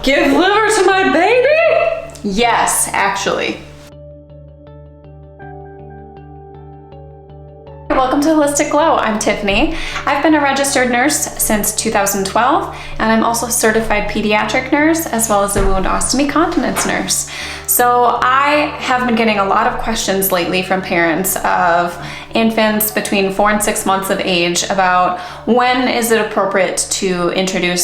Give liver to my baby? Yes, actually. Welcome to Holistic Glow. I'm Tiffany. I've been a registered nurse since 2012, and I'm also a certified pediatric nurse as well as a wound ostomy continence nurse. So I have been getting a lot of questions lately from parents of infants between 4 and 6 months of age about when is it appropriate to introduce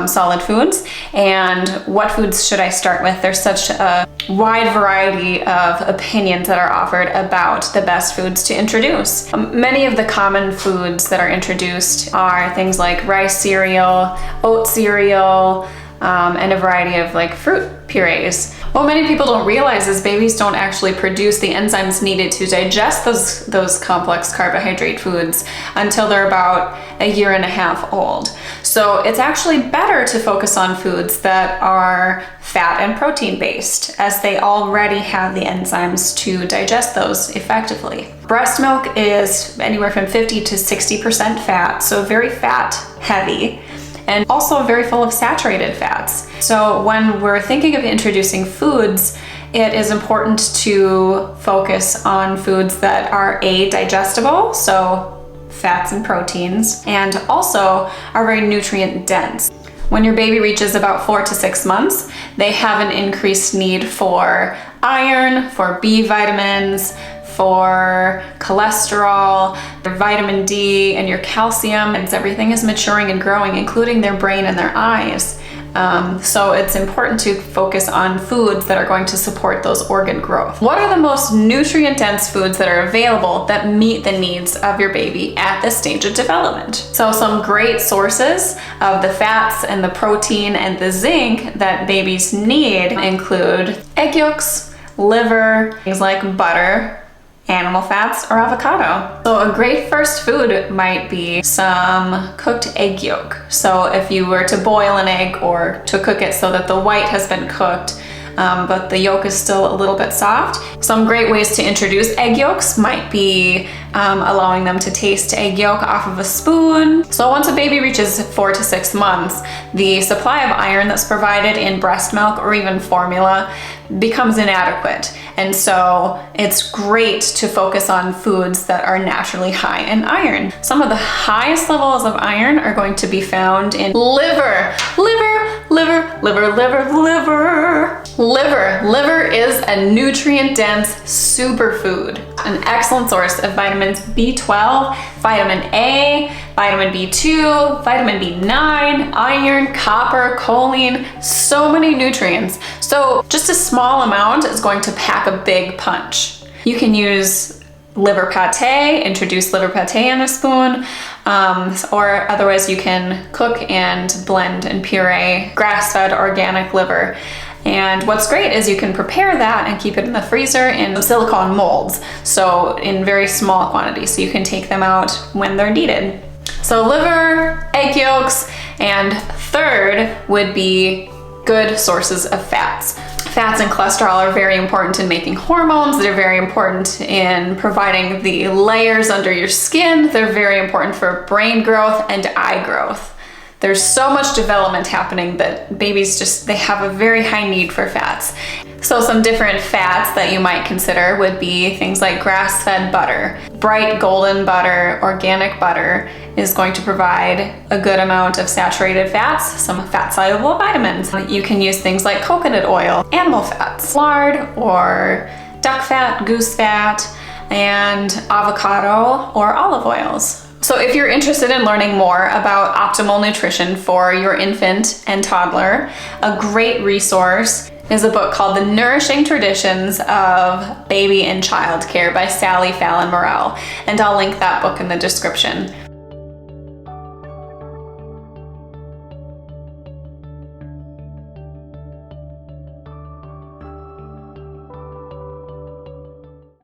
solid foods and what foods should I start with. There's such a wide variety of opinions that are offered about the best foods to introduce. Many of the common foods that are introduced are things like rice cereal, oat cereal, and a variety of like fruit purees. What many people don't realize is babies don't actually produce the enzymes needed to digest those complex carbohydrate foods until they're about a year and a half old. So it's actually better to focus on foods that are fat and protein based, as they already have the enzymes to digest those effectively. Breast milk is anywhere from 50 to 60% fat, so very fat heavy, and also very full of saturated fats. So when we're thinking of introducing foods, it is important to focus on foods that are digestible, so fats and proteins, and also are very nutrient dense. When your baby reaches about 4 to 6 months, they have an increased need for iron, for B vitamins, for cholesterol, their vitamin D, and your calcium, and everything is maturing and growing, including their brain and their eyes. So it's important to focus on foods that are going to support those organ growth. What are the most nutrient-dense foods that are available that meet the needs of your baby at this stage of development? So some great sources of the fats and the protein and the zinc that babies need include egg yolks, liver, things like butter, animal fats, or avocado. So a great first food might be some cooked egg yolk. So if you were to boil an egg or to cook it so that the white has been cooked, but the yolk is still a little bit soft. Some great ways to introduce egg yolks might be allowing them to taste egg yolk off of a spoon. So once a baby reaches 4 to 6 months, the supply of iron that's provided in breast milk or even formula becomes inadequate. And so it's great to focus on foods that are naturally high in iron. Some of the highest levels of iron are going to be found in liver. Liver is a nutrient-dense superfood, an excellent source of vitamins B12, vitamin A, vitamin B2, vitamin B9, iron, copper, choline, so many nutrients. So just a small amount is going to pack a big punch. You can use liver pate, introduce liver pate in a spoon, or otherwise you can cook and blend and puree grass-fed organic liver. And what's great is you can prepare that and keep it in the freezer in silicone molds, so in very small quantities, so you can take them out when they're needed. So liver, egg yolks, and third would be good sources of fats. Fats and cholesterol are very important in making hormones. They're very important in providing the layers under your skin. They're very important for brain growth and eye growth. There's so much development happening that babies they have a very high need for fats. So some different fats that you might consider would be things like grass-fed butter. Bright golden butter, organic butter is going to provide a good amount of saturated fats, some fat-soluble vitamins. You can use things like coconut oil, animal fats, lard or duck fat, goose fat, and avocado or olive oils. So if you're interested in learning more about optimal nutrition for your infant and toddler, a great resource is a book called The Nourishing Traditions of Baby and Child Care by Sally Fallon Morell, and I'll link that book in the description.